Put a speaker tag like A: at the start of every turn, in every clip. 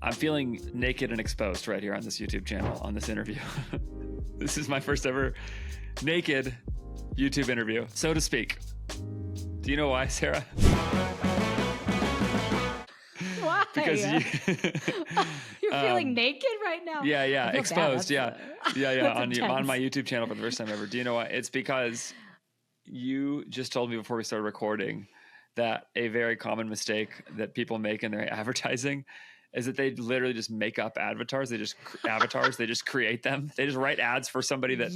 A: I'm feeling naked and exposed right here on this YouTube channel, on this interview. This is my first ever naked YouTube interview, so to speak. Do you know why, Sarah?
B: Why?
A: Because
B: you're feeling naked right now.
A: Yeah, exposed. Yeah, on
B: intense.
A: my YouTube channel for the first time ever. Do you know why? It's because you just told me before we started recording that a very common mistake that people make in their advertising is that they literally just make up avatars. They just create them. They just write ads for somebody that,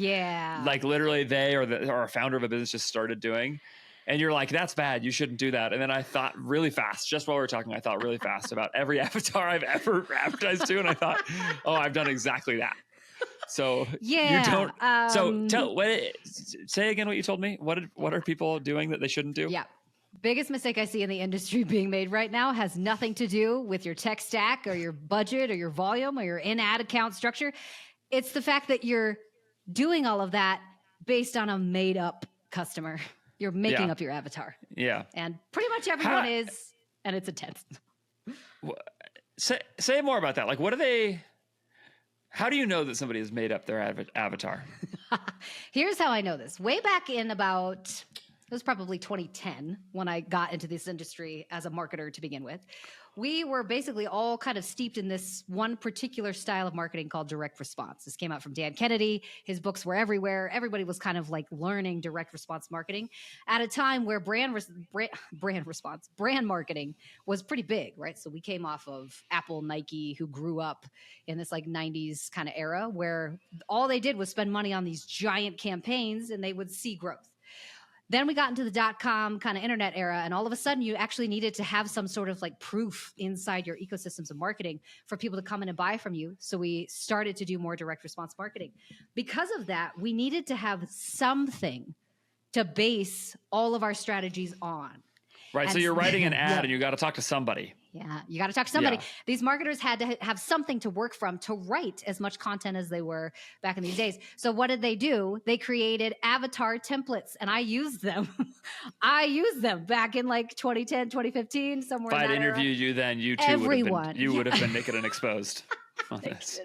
A: like literally they or a founder of a business just started doing. And you're like, that's bad. You shouldn't do that. And then I thought really fast, just while we were talking, I thought really fast about every avatar I've ever advertised to. And I thought, oh, I've done exactly that. So you don't. Say again what you told me. What are people doing that they shouldn't do?
B: Yeah. Biggest mistake I see in the industry being made right now has nothing to do with your tech stack or your budget or your volume or your in-ad account structure. It's the fact that you're doing all of that based on a made up customer. You're making up your avatar.
A: Yeah.
B: And pretty much everyone is, and it's intense.
A: Say more about that. Like, how do you know that somebody has made up their avatar?
B: Here's how I know this. Way back in it was probably 2010 when I got into this industry as a marketer to begin with. We were basically all kind of steeped in this one particular style of marketing called direct response. This came out from Dan Kennedy. His books were everywhere. Everybody was kind of like learning direct response marketing at a time where brand marketing was pretty big, right? So we came off of Apple, Nike, who grew up in this like 90s kind of era where all they did was spend money on these giant campaigns and they would see growth. Then we got into the .com kind of internet era, and all of a sudden you actually needed to have some sort of like proof inside your ecosystems of marketing for people to come in and buy from you. So we started to do more direct response marketing. Because of that, we needed to have something to base all of our strategies on.
A: Right. And so you're writing an ad and you got to talk to somebody.
B: Yeah, you got to talk to somebody.
A: Yeah.
B: These marketers had to have something to work from to write as much content as they were back in these days. So what did they do? They created avatar templates, and I used them. I used them back in like 2010, 2015, somewhere in that era.
A: If I'd interviewed you then, you too would have been naked and exposed on this.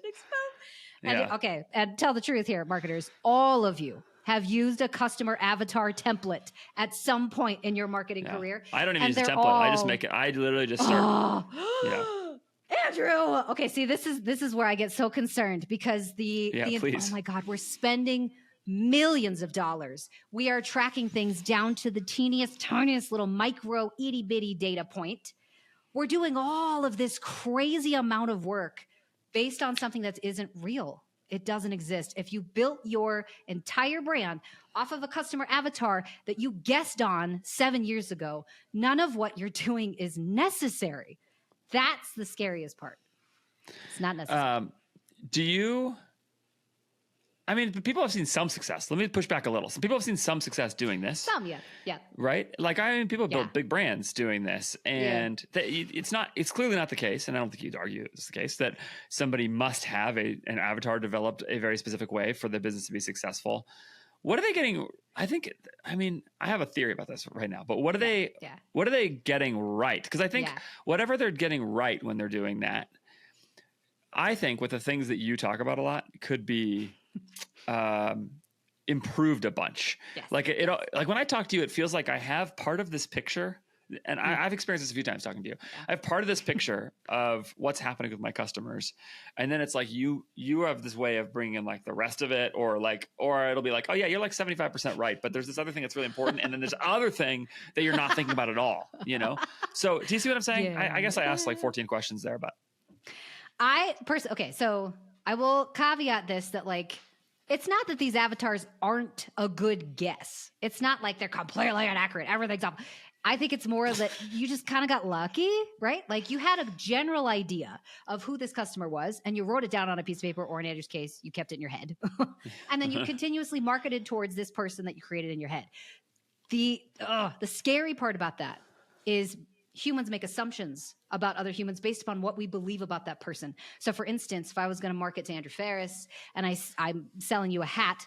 B: Okay, and tell the truth here, marketers. All of you have used a customer avatar template at some point in your marketing career.
A: I don't even use a template. I just make it. I literally just start.
B: Andrew. Okay, see, this is where I get so concerned because oh my God, we're spending millions of dollars. We are tracking things down to the teeniest, tiniest little micro itty bitty data point. We're doing all of this crazy amount of work based on something that isn't real. It doesn't exist. If you built your entire brand off of a customer avatar that you guessed on 7 years ago, none of what you're doing is necessary. That's the scariest part. It's not necessary.
A: People have seen some success. Let me push back a little. Some people have seen some success doing this.
B: Some, yeah.
A: Right? Like, people build big brands doing this, and it's clearly not the case, and I don't think you'd argue it's the case, that somebody must have an avatar developed a very specific way for the business to be successful. What are they getting? I have a theory about this right now, but what are they getting right? Because I think whatever they're getting right when they're doing that, I think with the things that you talk about a lot could be improved a bunch. Yes. Like when I talk to you, it feels like I have part of this picture, and I've experienced this a few times talking to you. Yeah. I have part of this picture of what's happening with my customers, and then it's like you have this way of bringing in like the rest of it, or it'll be like, oh yeah, you're like 75% right, but there's this other thing that's really important, and then there's other thing that you're not thinking about at all. So do you see what I'm saying? Yeah. I guess I asked like 14 questions there, but
B: so I will caveat this that like, it's not that these avatars aren't a good guess. It's not like they're completely inaccurate. Everything's off. I think it's more that you just kind of got lucky, right? Like you had a general idea of who this customer was and you wrote it down on a piece of paper, or in Andrew's case, you kept it in your head. And then you continuously marketed towards this person that you created in your head. The scary part about that is humans make assumptions about other humans based upon what we believe about that person. So for instance, if I was going to market to Andrew Ferris and I'm selling you a hat,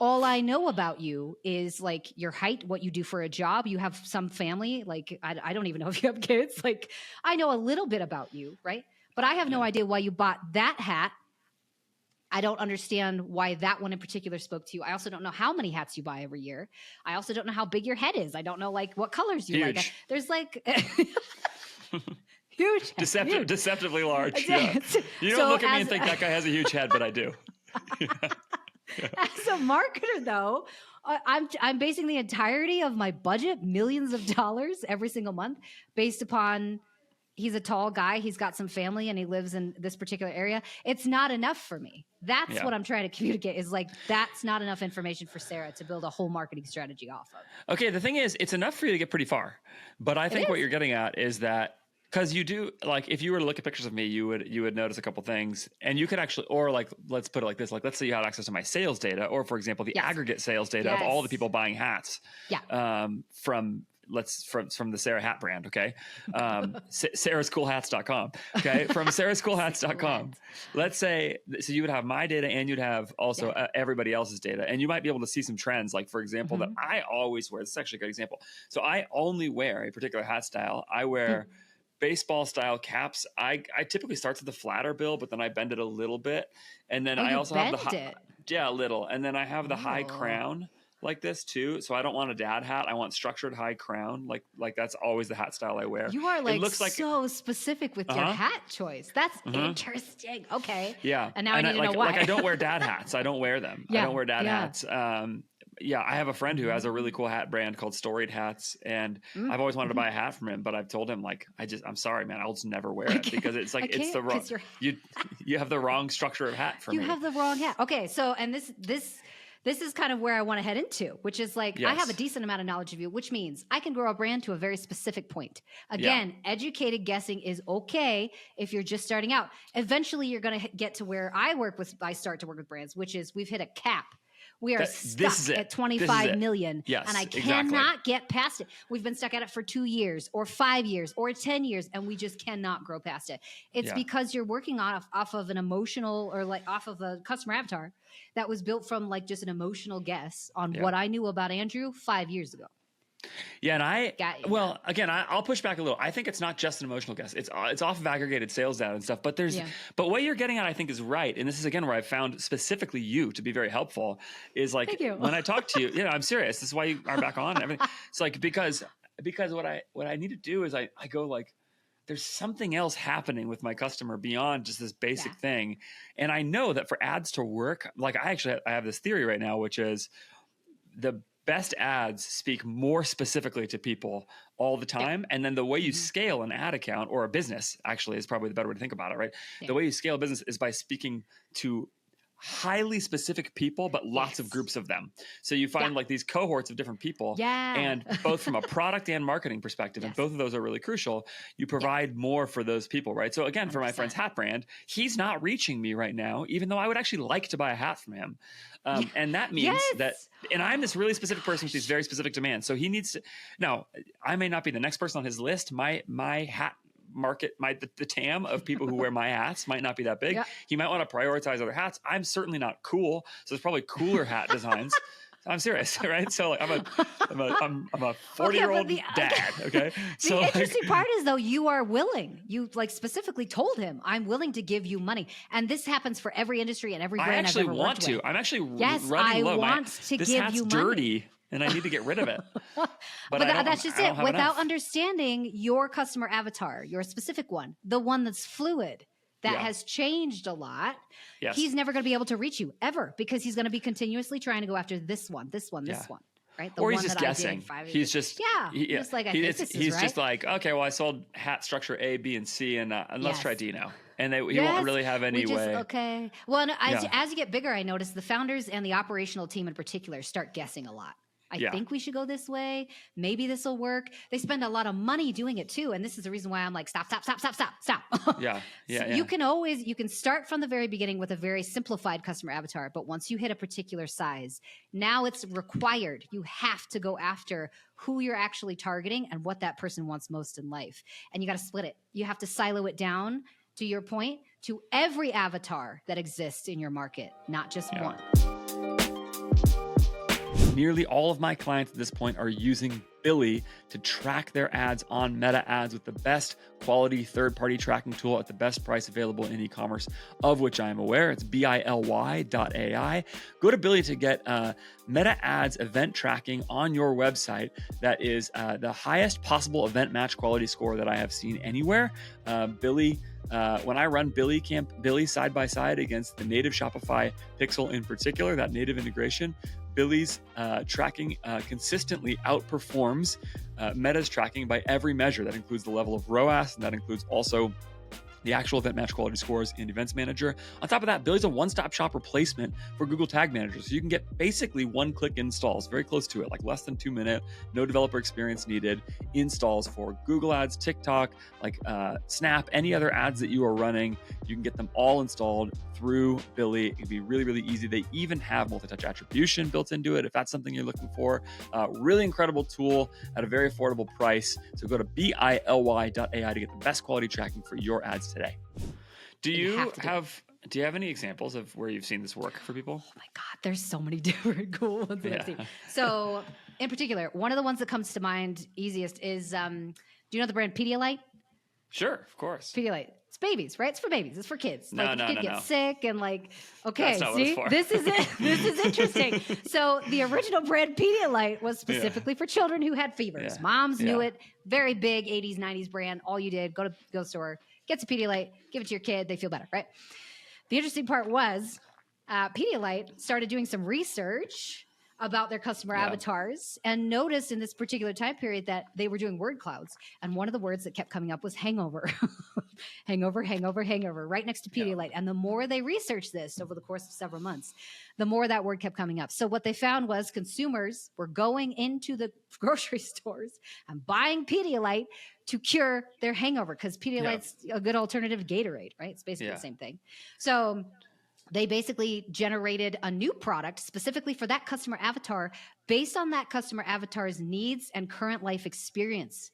B: all I know about you is like your height, what you do for a job. You have some family. Like, I don't even know if you have kids. Like, I know a little bit about you, right? But I have no idea why you bought that hat. I don't understand why that one in particular spoke to you. I also don't know how many hats you buy every year. I also don't know how big your head is. I don't know like what colors you like. There's like huge, huge.
A: Deceptively large. Yeah. You don't look at me and think that guy has a huge head, but I do.
B: As a marketer, though, I'm basing the entirety of my budget, millions of dollars every single month, based upon he's a tall guy, he's got some family, and he lives in this particular area. It's not enough for me. That's what I'm trying to communicate is like, that's not enough information for Sarah to build a whole marketing strategy off of.
A: Okay, the thing is, it's enough for you to get pretty far. But I think what you're getting at is that, because you do, like, if you were to look at pictures of me, you would notice a couple things, and you could actually, or like, let's put it like this, like, let's say you had access to my sales data, or for example, the aggregate sales data of all the people buying hats from the Sarah hat brand. Okay. sarahscoolhats.com. Okay. From sarahscoolhats.com. Let's say, so you would have my data and you'd have also everybody else's data, and you might be able to see some trends. Like, for example, that I always wear, this is actually a good example. So I only wear a particular hat style. I wear baseball style caps. I typically start with the flatter bill, but then I bend it a little bit. And then I also have a little. And then I have the high crown like this too. So I don't want a dad hat. I want structured high crown. Like that's always the hat style I wear.
B: You are like so specific with your hat choice. That's interesting. Okay.
A: Yeah.
B: And now I need to know why.
A: Like I don't wear dad hats. I don't wear them. I don't wear dad hats. I have a friend who has a really cool hat brand called Storied Hats, and I've always wanted to buy a hat from him, but I've told him like, I'm sorry, man, I'll just never wear it because it's like, it's the wrong, you have the wrong structure of hat for me.
B: You have the wrong hat. Okay. So, and this is kind of where I want to head into, which is like, I have a decent amount of knowledge of you, which means I can grow a brand to a very specific point. Again, educated guessing is okay if you're just starting out. Eventually you're going to get to where I start to work with brands, which is we've hit a cap. We are stuck at 25 million.
A: Yes,
B: and I cannot get past it. We've been stuck at it for 2 years or 5 years or 10 years, and we just cannot grow past it. It's because you're working off of an emotional, or like off of a customer avatar that was built from like just an emotional guess on what I knew about Andrew 5 years ago.
A: Yeah, and I'll push back a little. I think it's not just an emotional guess. It's off of aggregated sales data and stuff. But but what you're getting at, I think, is right. And this is again where I found specifically you to be very helpful. Is like when I talk to you, I'm serious. This is why you are back on and everything. It's like because what I need to do is I go like, there's something else happening with my customer beyond just this basic thing. And I know that for ads to work, like I have this theory right now, which is the best ads speak more specifically to people all the time. And then the way you scale an ad account, or a business actually is probably the better way to think about it, right? The way you scale a business is by speaking to highly specific people, but lots of groups of them. So you find like these cohorts of different people, and both from a product and marketing perspective, and both of those are really crucial. You provide more for those people, right? So again, for my friend's hat brand, he's not reaching me right now, even though I would actually like to buy a hat from him. And that means that, and I'm this really specific person with these very specific demands. So he needs to, now I may not be the next person on his list. My hat market, the TAM of people who wear my hats might not be that big. He might want to prioritize other hats. I'm certainly not cool, so there's probably cooler hat designs. I'm serious, right? So like, I'm a 40-year-old dad. Okay.
B: So the interesting part is though, you are willing. You like specifically told him, "I'm willing to give you money," and this happens for every industry and every brand I've ever worked with.
A: I'm actually running low.
B: This hat's
A: you money. Dirty. And I need to get rid of it.
B: But that's just it. Without understanding your customer avatar, your specific one, the one that's fluid, that has changed a lot, he's never going to be able to reach you ever, because he's going to be continuously trying to go after this one, right?
A: Or he's just guessing. He's just
B: just like, he's
A: just like, okay, well, I sold hat structure A, B, and C, and let's try D now. And he won't really have any way.
B: Okay. Well, as you get bigger, I noticed the founders and the operational team in particular start guessing a lot. I think we should go this way. Maybe this will work. They spend a lot of money doing it too. And this is the reason why I'm like, stop. You can start from the very beginning with a very simplified customer avatar. But once you hit a particular size, now it's required. You have to go after who you're actually targeting and what that person wants most in life. And you got to split it. You have to silo it down, to your point, to every avatar that exists in your market, not just one.
A: Nearly all of my clients at this point are using BILY to track their ads on Meta Ads with the best quality third-party tracking tool at the best price available in e-commerce, of which I am aware. It's BILY.ai. Go to BILY to get Meta Ads event tracking on your website that is the highest possible event match quality score that I have seen anywhere. BILY, when I run BILY side by side against the native Shopify Pixel in particular, that native integration, BILY's tracking consistently outperforms Meta's tracking by every measure. That includes the level of ROAS, and that includes also the actual event match quality scores in Events Manager. On top of that, BILY's a one-stop shop replacement for Google Tag Manager. So you can get basically one-click installs, very close to it, like less than 2 minute, no developer experience needed, installs for Google Ads, TikTok, like Snap, any other ads that you are running. You can get them all installed through BILY. It can be really, really easy. They even have multi-touch attribution built into it if that's something you're looking for. Really incredible tool at a very affordable price. So go to BILY.ai to get the best quality tracking for your ads today. Do you have any examples of where you've seen this work for people?
B: Oh my God, there's so many different cool ones that I've seen. So in particular, one of the ones that comes to mind easiest is, do you know the brand Pedialyte?
A: Sure, of course.
B: Pedialyte. It's babies, right? It's for babies. It's for kids.
A: No,
B: like,
A: no,
B: if you
A: no,
B: get sick and like, okay,
A: That's not
B: see,
A: what it's for.
B: this is it. This is interesting. So the original brand Pedialyte was specifically for children who had fevers.
A: Yeah.
B: Moms knew it. Very big 80s, 90s brand. All you did, go to the store, get some Pedialyte, give it to your kid. They feel better, right? The interesting part was Pedialyte started doing some research about their customer avatars and noticed in this particular time period that they were doing word clouds. And one of the words that kept coming up was hangover. Hangover, hangover, hangover, right next to Pedialyte. And the more they researched this over the course of several months, the more that word kept coming up. So what they found was consumers were going into the grocery stores and buying Pedialyte to cure their hangover, because Pedialyte's a good alternative to Gatorade, right? It's basically the same thing. So they basically generated a new product specifically for that customer avatar based on that customer avatar's needs and current life experience.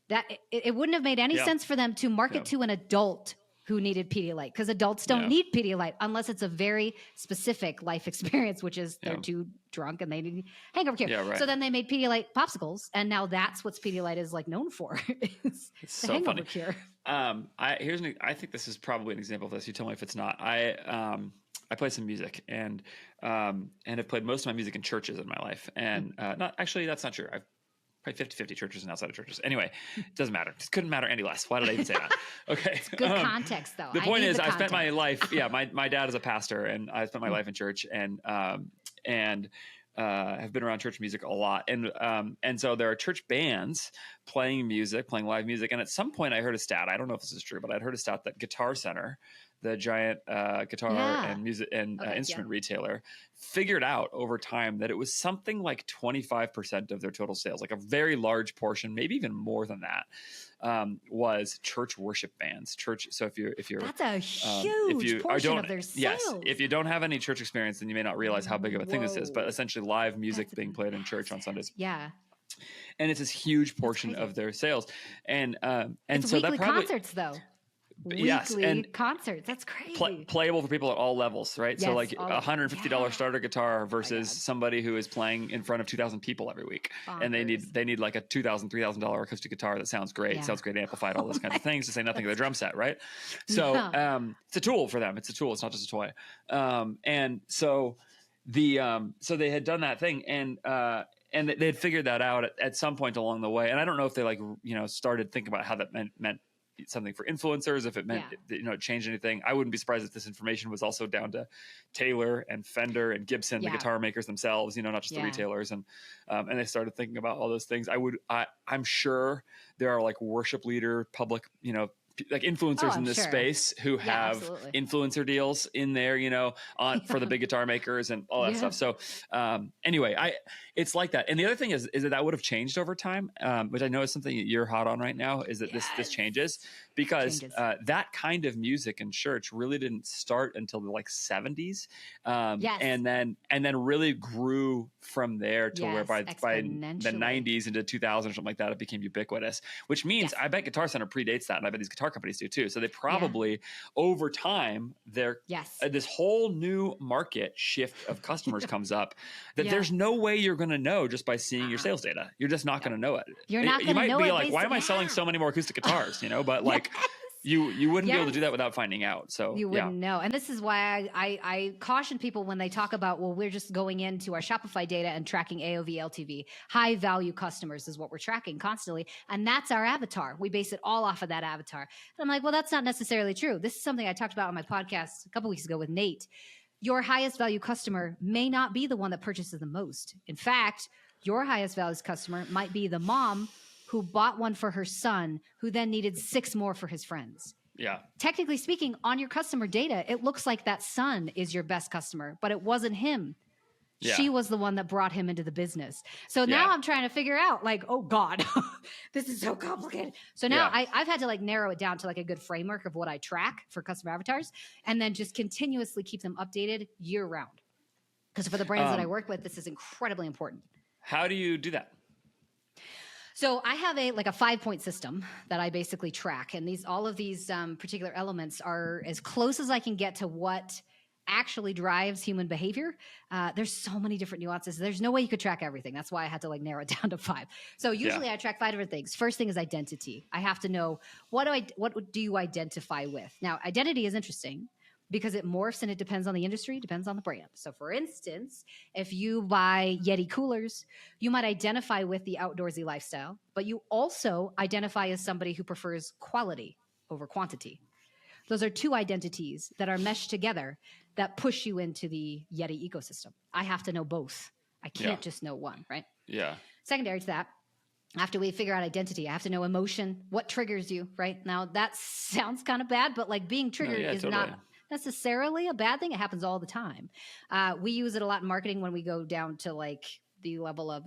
B: That it wouldn't have made any sense for them to market to an adult who needed Pedialyte, because adults don't need Pedialyte unless it's a very specific life experience, which is they're too drunk and they need hangover cure.
A: Yeah, right.
B: So then they made Pedialyte popsicles, and now that's what Pedialyte is like known for. It's the
A: so
B: hangover
A: funny.
B: cure.
A: I think this is probably an example of this. You tell me if it's not. I play some music and have played most of my music in churches in my life. And not actually, that's not true. I've played 50-50 churches and outside of churches. Anyway, it doesn't matter. It couldn't matter any less. Why did I even say that? Okay.
B: It's good context, though.
A: The point is, I spent my life. My dad is a pastor, and I spent my life in church, and have been around church music a lot. And so there are church bands playing live music. And at some point I heard a stat, I don't know if this is true, but I'd heard a stat that Guitar Center, the giant guitar and music and instrument retailer, figured out over time that it was something like 25% of their total sales, like a very large portion, maybe even more than that, was church worship bands. So if you're
B: that's a huge portion of their sales.
A: Yes, if you don't have any church experience, then you may not realize how big of a thing this is. But essentially, live music being played in church on Sundays.
B: Yeah.
A: And it's this huge portion of their sales, and
B: it's
A: so
B: weekly
A: that probably
B: concerts though.
A: Yes, and
B: concerts. That's crazy.
A: Playable for people at all levels, right?
B: Yes,
A: so like $150 starter guitar versus somebody who is playing in front of 2,000 people every week, and they need like a $2,000, $3,000 acoustic guitar that sounds great, sounds great amplified, all those kinds of things. To say nothing of the drum set, right? So it's a tool for them. It's a tool. It's not just a toy. And so so they had done that thing, and they had figured that out at some point along the way. And I don't know if they started thinking about how that meant something for influencers, if it meant it changed anything. I wouldn't be surprised if this information was also down to Taylor and Fender and Gibson, the guitar makers themselves, not just the retailers, and they started thinking about all those things. I'm sure there are like worship leader, public, like influencers in this space who have influencer deals in there, for the big guitar makers and all that stuff. So anyway, it's like that. And the other thing is that would have changed over time, which I know is something that you're hot on right now, is that this changes, because that kind of music in church really didn't start until the 70s. And then really grew from there to where by the 90s into 2000 or something like that, it became ubiquitous, which means I bet Guitar Center predates that. And I bet these guitar car companies do too. So they probably over time, this whole new market shift of customers comes up that there's no way you're going to know just by seeing your sales data. You're just not going to know it.
B: You're not going to know it.
A: You might be like, why am I selling so many more acoustic guitars? You know, but like you wouldn't be able to do that without finding out. So
B: you wouldn't know. And this is why I caution people when they talk about, well, we're just going into our Shopify data and tracking AOV, LTV. High value customers is what we're tracking constantly. And that's our avatar. We base it all off of that avatar. And I'm like, well, that's not necessarily true. This is something I talked about on my podcast a couple weeks ago with Nate. Your highest value customer may not be the one that purchases the most. In fact, your highest value customer might be the mom who bought one for her son, who then needed 6 more for his friends.
A: Yeah.
B: Technically speaking, on your customer data, it looks like that son is your best customer, but it wasn't him. Yeah. She was the one that brought him into the business. So now I'm trying to figure out, like, oh God, this is so complicated. So now I've had to like narrow it down to like a good framework of what I track for customer avatars, and then just continuously keep them updated year round. Because for the brands that I work with, this is incredibly important.
A: How do you do that?
B: So I have a 5-point system that I basically track, and all of these particular elements are as close as I can get to what actually drives human behavior. There's so many different nuances. There's no way you could track everything. That's why I had to like narrow it down to 5. So usually I track 5 different things. First thing is identity. I have to know what do you identify with? Now, identity is interesting because it morphs and it depends on the industry, depends on the brand. So for instance, if you buy Yeti coolers, you might identify with the outdoorsy lifestyle, but you also identify as somebody who prefers quality over quantity. Those are 2 identities that are meshed together that push you into the Yeti ecosystem. I have to know both. I can't just know one, right?
A: Yeah.
B: Secondary to that, after we figure out identity, I have to know emotion, what triggers you, right? Now that sounds kind of bad, but like being triggered is not necessarily a bad thing. It happens all the time. We use it a lot in marketing when we go down to like the level of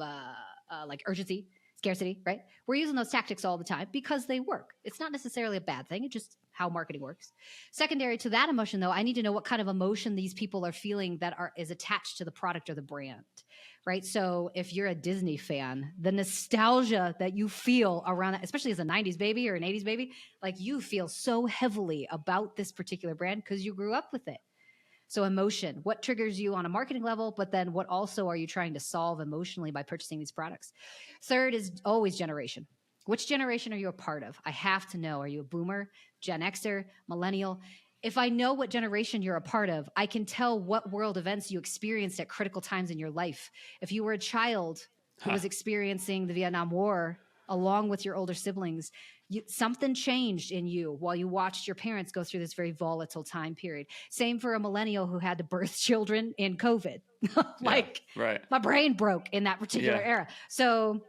B: like urgency, scarcity, right? We're using those tactics all the time because they work. It's not necessarily a bad thing. It's just how marketing works. Secondary to that emotion, though, I need to know what kind of emotion these people are feeling that is attached to the product or the brand, right? So if you're a Disney fan, the nostalgia that you feel around that, especially as a 90s baby or an 80s baby, like you feel so heavily about this particular brand because you grew up with it. So emotion, what triggers you on a marketing level, but then what also are you trying to solve emotionally by purchasing these products? Third is always generation. Which generation are you a part of? I have to know. Are you a boomer, Gen Xer, millennial? If I know what generation you're a part of, I can tell what world events you experienced at critical times in your life. If you were a child who was experiencing the Vietnam War along with your older siblings, something changed in you while you watched your parents go through this very volatile time period. Same for a millennial who had to birth children in COVID. My brain broke in that particular era. So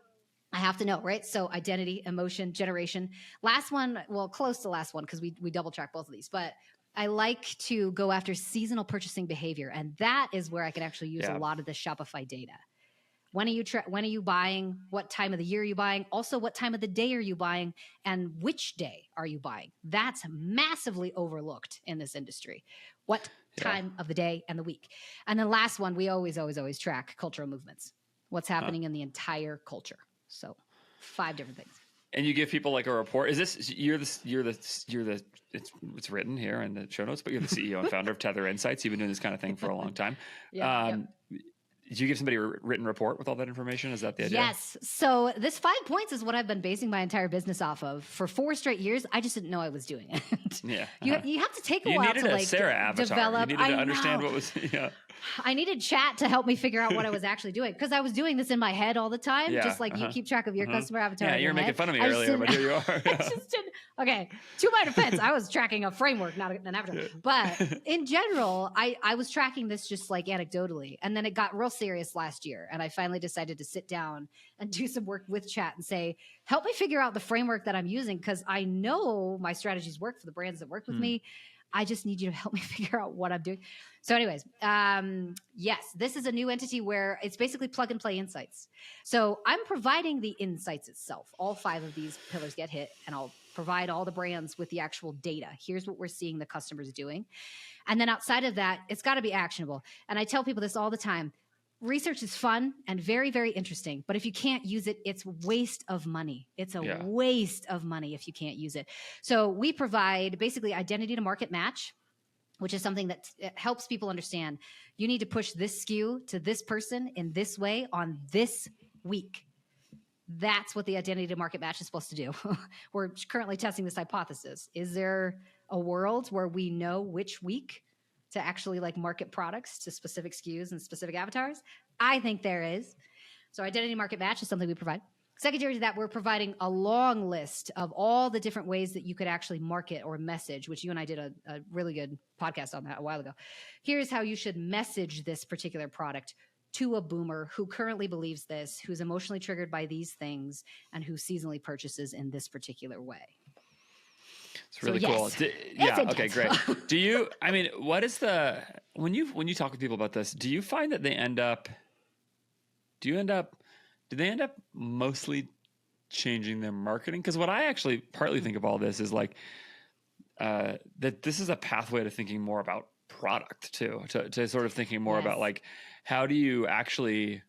B: I have to know, right? So identity, emotion, generation. Last one, well, close to last one because we double track both of these, but I like to go after seasonal purchasing behavior. And that is where I can actually use a lot of the Shopify data. When are you buying? What time of the year are you buying? Also, what time of the day are you buying? And which day are you buying? That's massively overlooked in this industry. What time of the day and the week? And the last one, we always track cultural movements. What's happening in the entire culture. So 5 different things.
A: And you give people like a report. Is this it's written here in the show notes, but you're the CEO and founder of Tether Insights. You've been doing this kind of thing for a long time. Did you give somebody a written report with all that information? Is that the idea?
B: Yes. So this 5 points is what I've been basing my entire business off of for 4 straight years. I just didn't know I was doing it. You have to take a while to like develop.
A: You needed to understand what was.
B: I needed chat to help me figure out what I was actually doing because I was doing this in my head all the time, just like you keep track of your customer avatar.
A: Yeah, you were making fun of me earlier, but here you are.
B: I just didn't. Okay, to my defense, I was tracking a framework, not an avatar. But in general, I was tracking this just like anecdotally, and then it got real serious last year, and I finally decided to sit down and do some work with chat and say, help me figure out the framework that I'm using because I know my strategies work for the brands that work with me. I just need you to help me figure out what I'm doing. So anyways, yes, this is a new entity where it's basically plug and play insights. So I'm providing the insights itself. All 5 of these pillars get hit, and I'll provide all the brands with the actual data. Here's what we're seeing the customers doing. And then outside of that, it's got to be actionable. And I tell people this all the time. research is fun and very, very interesting. But if you can't use it, it's waste of money. It's a waste of money if you can't use it. So we provide basically identity to market match, which is something that helps people understand you need to push this SKU to this person in this way on this week. That's what the identity to market match is supposed to do. We're currently testing this hypothesis. Is there a world where we know which week to actually like market products to specific SKUs and specific avatars? I think there is. So identity market match is something we provide. Secondary to that, we're providing a long list of all the different ways that you could actually market or message, which you and I did a really good podcast on that a while ago. Here's how you should message this particular product to a boomer who currently believes this, who's emotionally triggered by these things, and who seasonally purchases in this particular way.
A: It's really cool. Okay, great. Do you, I mean, what is when you talk with people about this, do you find that they do they end up mostly changing their marketing? Because what I actually partly think of all this is like, that this is a pathway to thinking more about product too, to sort of thinking more about like, how do you actually,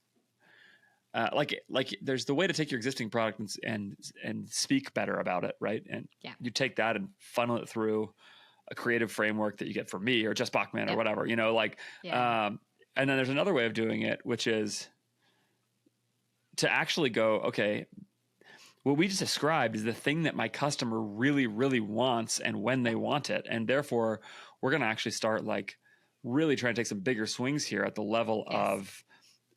A: like there's the way to take your existing product and speak better about it, right? And you take that and funnel it through a creative framework that you get from me or Jess Bachman or whatever, you know, like, and then there's another way of doing it, which is to actually go, okay, what we just described is the thing that my customer really, really wants and when they want it. And therefore we're going to actually start like really trying to take some bigger swings here at the level of,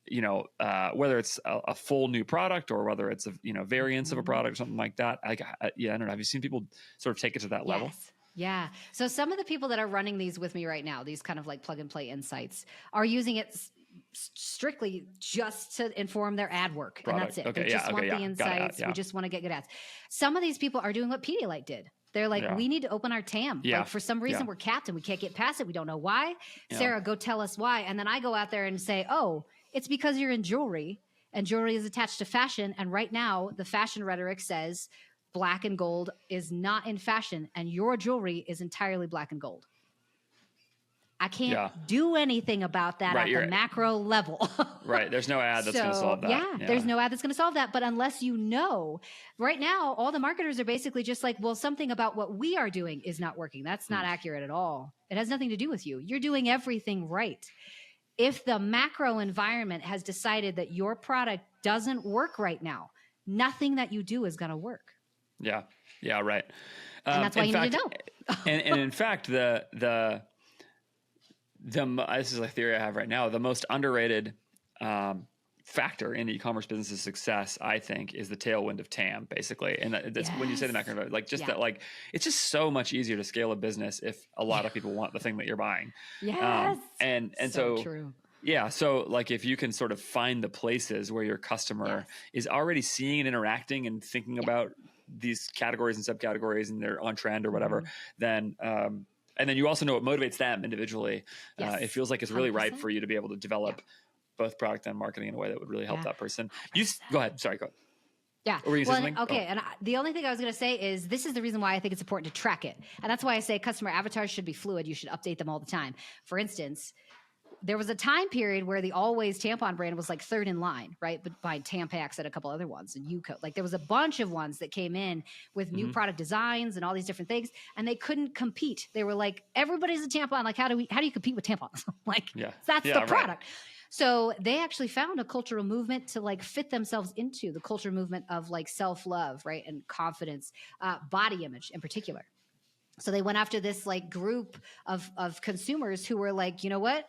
A: you know, whether it's a full new product or whether it's a, you know, variants of a product or something like that. Like, I don't know. Have you seen people sort of take it to that level?
B: Yeah. So some of the people that are running these with me right now, these kind of like plug and play insights, are using it strictly just to inform their ad work.
A: Product.
B: And that's it.
A: Okay,
B: they just want the insights. We just want to get good ads. Some of these people are doing what Pedialyte did. They're like, we need to open our TAM. Like for some reason we're capped and we can't get past it. We don't know why. Sarah, go tell us why. And then I go out there and say, oh, it's because you're in jewelry and jewelry is attached to fashion. And right now the fashion rhetoric says black and gold is not in fashion and your jewelry is entirely black and gold. I can't do anything about that at the macro level.
A: Right. There's no ad that's going to solve that.
B: Yeah, there's no ad that's going to solve that. But unless you know, right now, all the marketers are basically just like, well, something about what we are doing is not working. That's not accurate at all. It has nothing to do with you. You're doing everything right. If the macro environment has decided that your product doesn't work right now, nothing that you do is going to work.
A: Yeah. Yeah. Right.
B: And that's why you need to know.
A: and in fact, this is a theory I have right now. The most underrated factor in the e-commerce business's success, I think, is the tailwind of TAM, basically. And that's when you say the macro, like just that, like it's just so much easier to scale a business if a lot of people want the thing that you're buying.
B: Yes,
A: and so true. Yeah, so like if you can sort of find the places where your customer is already seeing and interacting and thinking about these categories and subcategories and they're on trend or whatever, then and then you also know what motivates them individually. It feels like it's really 100%. Ripe for you to be able to develop both product and marketing in a way that would really help that person. Go ahead. Sorry, go ahead.
B: Yeah.
A: Or were you saying something?
B: Okay. And the only thing I was going to say is this is the reason why I think it's important to track it. And that's why I say customer avatars should be fluid. You should update them all the time. For instance, there was a time period where the Always tampon brand was like third in line, right? But behind Tampax and a couple other ones and UCO. Like there was a bunch of ones that came in with new product designs and all these different things, and they couldn't compete. They were like, everybody's a tampon. Like, how do you compete with tampons? Like, that's the product. Right. So they actually found a cultural movement to like fit themselves into the cultural movement of like self-love, right? And confidence, body image in particular. So they went after this like group of consumers who were like, you know what?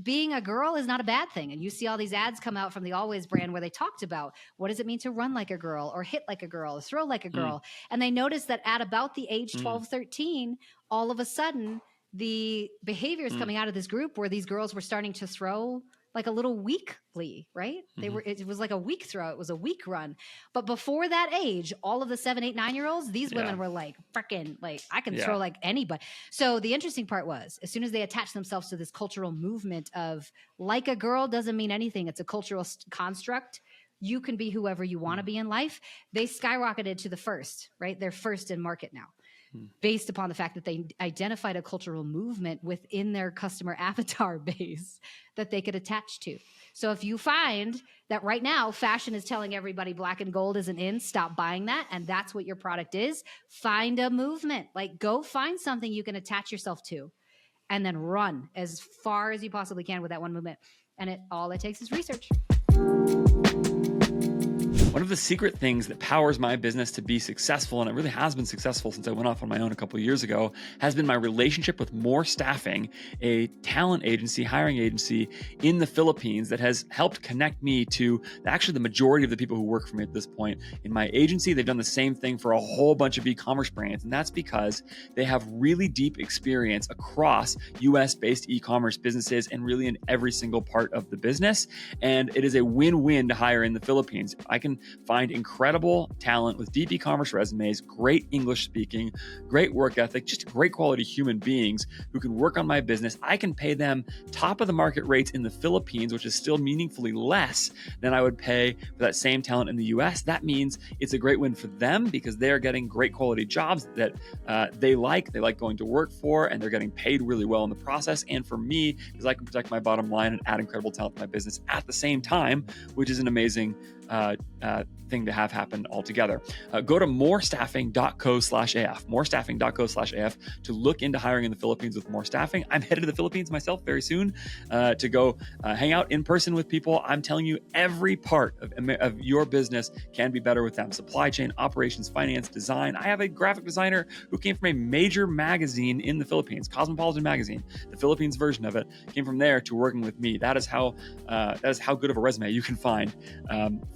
B: Being a girl is not a bad thing. And you see all these ads come out from the Always brand where they talked about what does it mean to run like a girl or hit like a girl or throw like a girl. And they noticed that at about the age 12, 13, all of a sudden the behaviors coming out of this group where these girls were starting to throw like a little weekly, right? It was like a week throw. It was a week run. But before that age, all of the 7, 8, 9-year-olds, these women were like, freaking, like I can throw like anybody. So the interesting part was as soon as they attached themselves to this cultural movement of like a girl doesn't mean anything. It's a cultural construct. You can be whoever you want to be in life. They skyrocketed to the first, right? They're first in market now. based upon the fact that they identified a cultural movement within their customer avatar base that they could attach to. So if you find that right now fashion is telling everybody black and gold isn't in, stop buying that, and that's what your product is, find a movement. Like, go find something you can attach yourself to and then run as far as you possibly can with that one movement. And all it takes is research.
A: One of the secret things that powers my business to be successful, and it really has been successful since I went off on my own a couple of years ago, has been my relationship with More Staffing, a talent agency, hiring agency in the Philippines that has helped connect me to actually the majority of the people who work for me at this point in my agency. They've done the same thing for a whole bunch of e-commerce brands, and that's because they have really deep experience across US-based e-commerce businesses and really in every single part of the business. And it is a win-win to hire in the Philippines. I can find incredible talent with deep e-commerce resumes, great English speaking, great work ethic, just great quality human beings who can work on my business. I can pay them top of the market rates in the Philippines, which is still meaningfully less than I would pay for that same talent in the US. That means it's a great win for them because they're getting great quality jobs that they like going to work for, and they're getting paid really well in the process. And for me, because I can protect my bottom line and add incredible talent to my business at the same time, which is an amazing thing to have happen altogether. Go to morestaffing.co/AF, morestaffing.co/AF to look into hiring in the Philippines with More Staffing. I'm headed to the Philippines myself very soon to go hang out in person with people. I'm telling you, every part of your business can be better with them. Supply chain, operations, finance, design. I have a graphic designer who came from a major magazine in the Philippines, Cosmopolitan magazine. The Philippines version of it came from there to working with me. That is how good of a resume you can find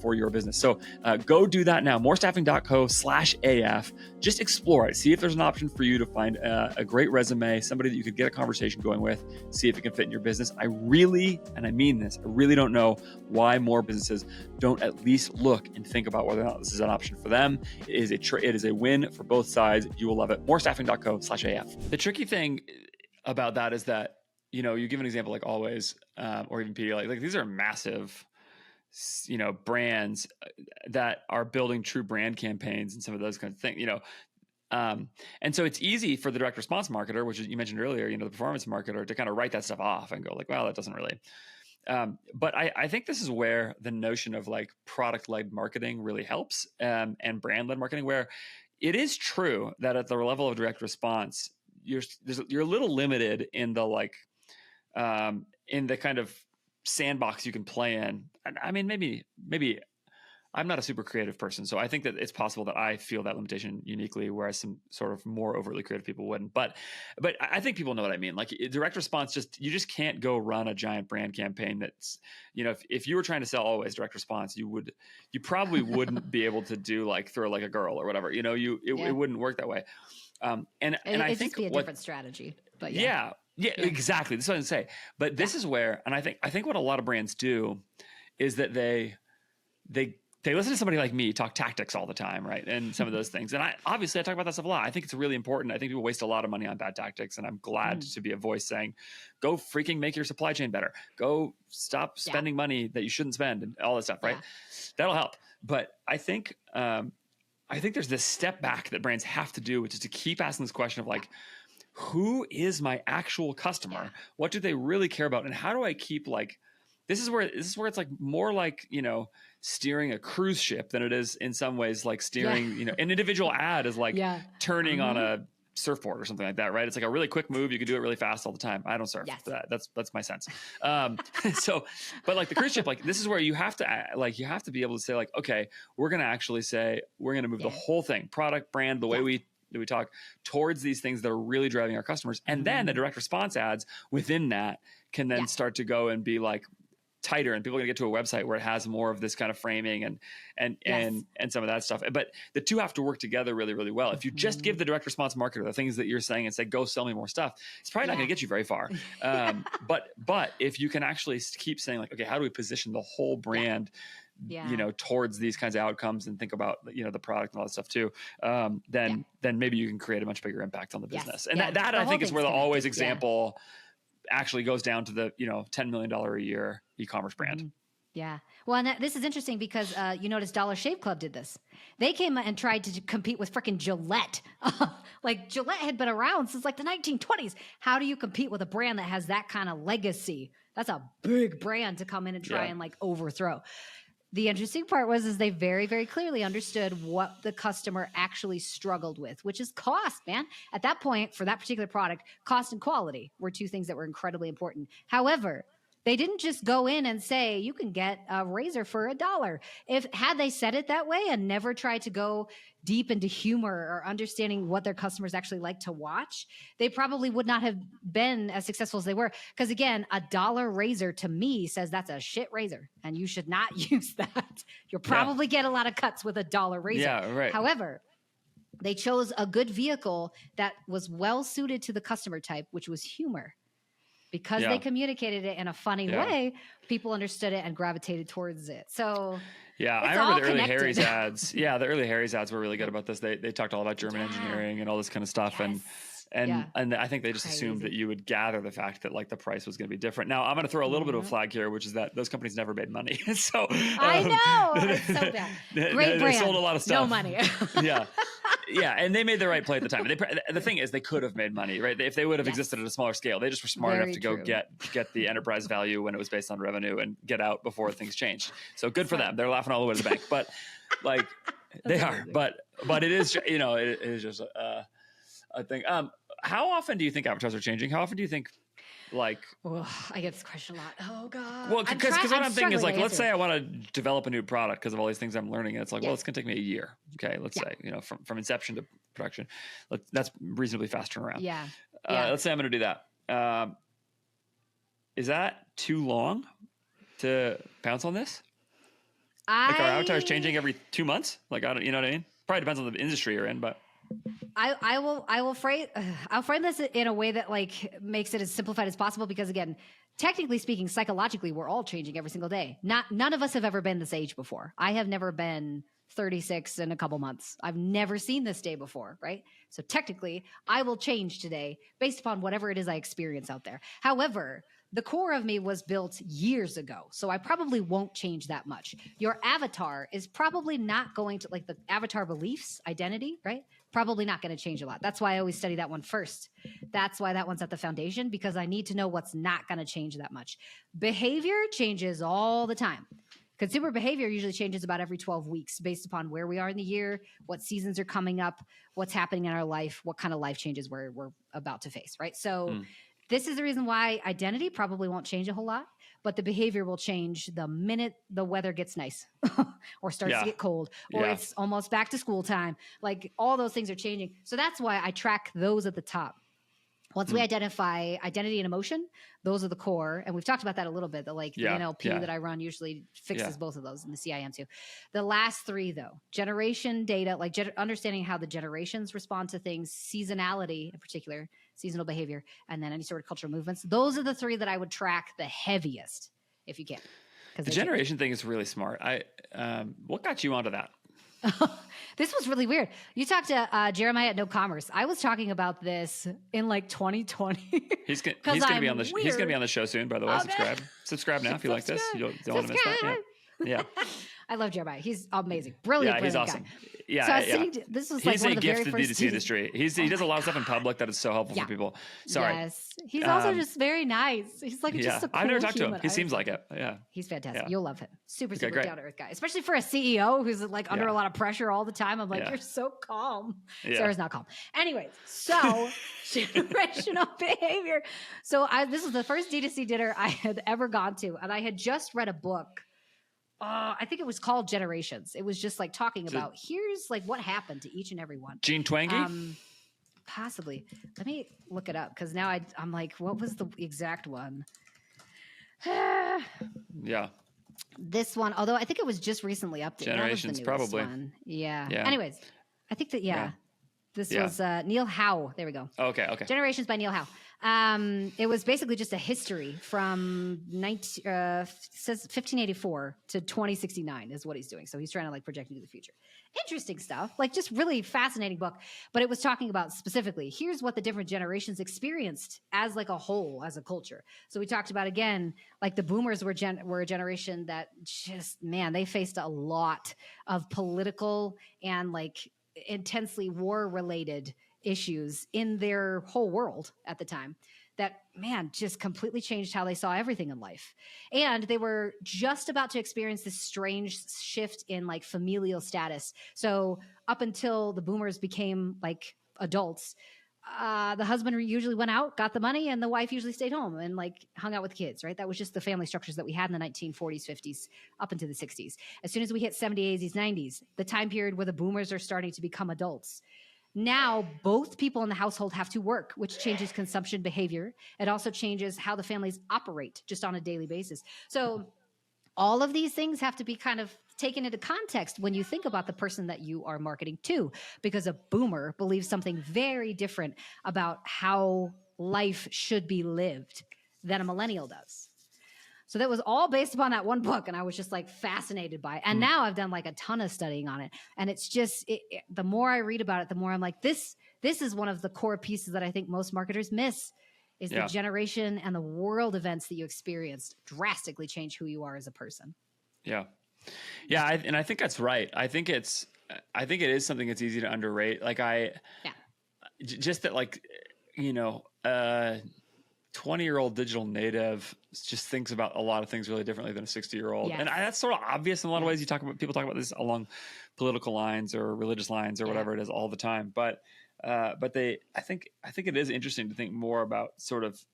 A: for your business. So go do that now. Morestaffing.co/AF. Just explore it. See if there's an option for you to find a great resume, somebody that you could get a conversation going with, see if it can fit in your business. I really, and I mean this, I really don't know why more businesses don't at least look and think about whether or not this is an option for them. It is a win for both sides. You will love it. Morestaffing.co/AF. The tricky thing about that is that, you give an example like Always, or even BILY, like these are massive brands that are building true brand campaigns and some of those kinds of things, and so it's easy for the direct response marketer, which you mentioned earlier, the performance marketer, to kind of write that stuff off and go like, well, that doesn't really. But I think this is where the notion of like product-led marketing really helps, and brand-led marketing, where it is true that at the level of direct response, you're a little limited in the in the kind of sandbox you can play in. And I mean, maybe I'm not a super creative person, so I think that it's possible that I feel that limitation uniquely, whereas some sort of more overtly creative people wouldn't. But I think people know what I mean. Like direct response, you just can't go run a giant brand campaign that's, if you were trying to sell Always direct response, you probably wouldn't be able to do like Throw Like a Girl or whatever. It wouldn't work that way. And I think
B: just be a different strategy. But
A: yeah, exactly. That's what I'm saying. But this is where, and I think what a lot of brands do is that they listen to somebody like me talk tactics all the time, right? And some of those things. And I talk about that stuff a lot. I think it's really important. I think people waste a lot of money on bad tactics, and I'm glad to be a voice saying, go freaking make your supply chain better. Go stop spending money that you shouldn't spend and all this stuff, right? Yeah. That'll help. But I think there's this step back that brands have to do, which is to keep asking this question of like, who is my actual customer? Yeah. What do they really care about? And how do I keep this is where it's like more like, steering a cruise ship than it is in some ways like steering, an individual ad is like turning on a surfboard or something like that, right? It's like a really quick move. You can do it really fast all the time. I don't surf. Yes. That's my sense. But like the cruise ship, like this is where you have to be able to say like, okay, we're going to actually say, we're going to move the whole thing, product, brand, the way we talk towards these things that are really driving our customers. And then the direct response ads within that can then start to go and be like tighter, and people are going to get to a website where it has more of this kind of framing and some of that stuff. But the two have to work together really, really well. If you just give the direct response marketer the things that you're saying and say, go sell me more stuff, it's probably not going to get you very far. But if you can actually keep saying like, okay, how do we position the whole brand towards these kinds of outcomes and think about, the product and all that stuff too, then maybe you can create a much bigger impact on the business. And that I think is where the Always example actually goes down to the, $10 million a year e-commerce brand.
B: Yeah. Well, and this is interesting because you notice Dollar Shave Club did this. They came and tried to compete with freaking Gillette. Like Gillette had been around since like the 1920s. How do you compete with a brand that has that kind of legacy? That's a big brand to come in and try and like overthrow. The interesting part was they very, very clearly understood what the customer actually struggled with, which is cost, man. At that point, for that particular product, cost and quality were two things that were incredibly important. However, they didn't just go in and say, you can get a razor for $1. Had they said it that way and never tried to go deep into humor or understanding what their customers actually like to watch, they probably would not have been as successful as they were. Because again, $1 razor to me says that's a shit razor and you should not use that. You'll probably get a lot of cuts with $1 razor.
A: Yeah, right.
B: However, they chose a good vehicle that was well suited to the customer type, which was humor. Because they communicated it in a funny way, people understood it and gravitated towards it. So
A: yeah, I remember the early Harry's ads. Yeah, the early Harry's ads were really good about this. They talked all about German engineering and all this kind of stuff. And I think they just assumed that you would gather the fact that like the price was going to be different. Now I'm going to throw a little bit of a flag here, which is that those companies never made money. So
B: I know it's so bad. Great brand. They sold a lot of stuff. No money.
A: Yeah, and they made the right play at the time. The thing is, they could have made money, right? If they would have existed at a smaller scale, they just were smart enough to go get the enterprise value when it was based on revenue and get out before things changed. So good for them. They're laughing all the way to the bank. But like they are. But it is, it is just a thing. How often do you think avatars are changing? How often do you think like
B: I get this question a lot. Oh god.
A: Well, because what I'm thinking is like, let's say I want to develop a new product because of all these things I'm learning. And it's like, well, it's going to take me a year. Okay. Let's say, from inception to production, that's reasonably fast turnaround.
B: Yeah.
A: Let's say I'm going to do that. Is that too long to pounce on this? Like our avatars changing every 2 months? Like, I don't, you know what I mean? Probably depends on the industry you're in, but
B: I'll frame this in a way that like makes it as simplified as possible because again, technically speaking, psychologically, we're all changing every single day. None of us have ever been this age before. I have never been 36 in a couple months. I've never seen this day before, right? So technically, I will change today based upon whatever it is I experience out there. However, the core of me was built years ago, so I probably won't change that much. Your avatar is probably not going to, like the avatar beliefs, identity, right? Probably not going to change a lot. That's why I always study that one first. That's why that one's at the foundation, because I need to know what's not going to change that much. Behavior changes all the time. Consumer behavior usually changes about every 12 weeks based upon where we are in the year, what seasons are coming up, what's happening in our life, what kind of life changes we're about to face, right? So this is the reason why identity probably won't change a whole lot, but the behavior will change the minute the weather gets nice or starts to get cold or it's almost back to school time. Like all those things are changing. So that's why I track those at the top. Once we identify identity and emotion, those are the core. And we've talked about that a little bit. The NLP that I run usually fixes both of those, and the CIM too. The last three, though, generation data, like understanding how the generations respond to things, seasonality in particular, seasonal behavior, and then any sort of cultural movements. Those are the three that I would track the heaviest if you can.
A: The generation thing is really smart. What got you onto that?
B: This was really weird. You talked to Jeremiah at No Commerce. I was talking about this in like 2020.
A: He's gonna be on the he's gonna be on the show soon. By the way, subscribe now if you like this. You don't want to miss that. Yeah.
B: I love Jeremiah. He's amazing, brilliant.
A: Yeah, he's awesome.
B: Guy. Yeah, so I was sitting, this was like one of the very first.
A: He's a gift to the D2C industry. He does a lot of stuff in public that is so helpful for people. Sorry.
B: Yes, he's also just very nice. He's like just a cool
A: I've never talked to him.
B: human.
A: He seems like it. Yeah,
B: he's fantastic. You'll love him. Super down to earth guy, especially for a CEO who's like under a lot of pressure all the time. I'm like, you're so calm. Sarah's not calm. Anyways, so generational behavior. So this was the first D2C dinner I had ever gone to, and I had just read a book. I think it was called Generations. It was just like talking about here's like what happened to each and every one.
A: Gene Twangy?
B: Possibly. Let me look it up because now I'm like, what was the exact one?
A: Yeah.
B: This one, although I think it was just recently updated.
A: Generations, probably.
B: One. Yeah. Anyways, I think that, this was Neil Howe. There we go.
A: Okay.
B: Generations by Neil Howe. It was basically just a history from says 1584 to 2069 is what he's doing. So he's trying to like project into the future. Interesting stuff, like just really fascinating book. But it was talking about specifically, here's what the different generations experienced as like a whole, as a culture. So we talked about, again, like the boomers were a generation that just, man, they faced a lot of political and like intensely war related issues in their whole world at the time that, man, just completely changed how they saw everything in life. And they were just about to experience this strange shift in like familial status. So up until the boomers became like adults, the husband usually went out, got the money, and the wife usually stayed home and like hung out with kids, right? That was just the family structures that we had in the 1940s, 50s, up into the 60s. As soon as we hit 70s, 80s, 90s, the time period where the boomers are starting to become adults. Now, both people in the household have to work, which changes consumption behavior. It also changes how the families operate just on a daily basis. So all of these things have to be kind of taken into context when you think about the person that you are marketing to, because a boomer believes something very different about how life should be lived than a millennial does. So that was all based upon that one book. And I was just like fascinated by it. And now I've done like a ton of studying on it. And it's just, the more I read about it, the more I'm like, this is one of the core pieces that I think most marketers miss, is the generation and the world events that you experienced drastically change who you are as a person.
A: Yeah. Yeah. And I think that's right. I think it is something that's easy to underrate. Like just that, like, 20-year-old digital native just thinks about a lot of things really differently than a 60-year-old. Yes. And that's sort of obvious in a lot of ways. People talk about this along political lines or religious lines or whatever it is all the time. But I think it is interesting to think more about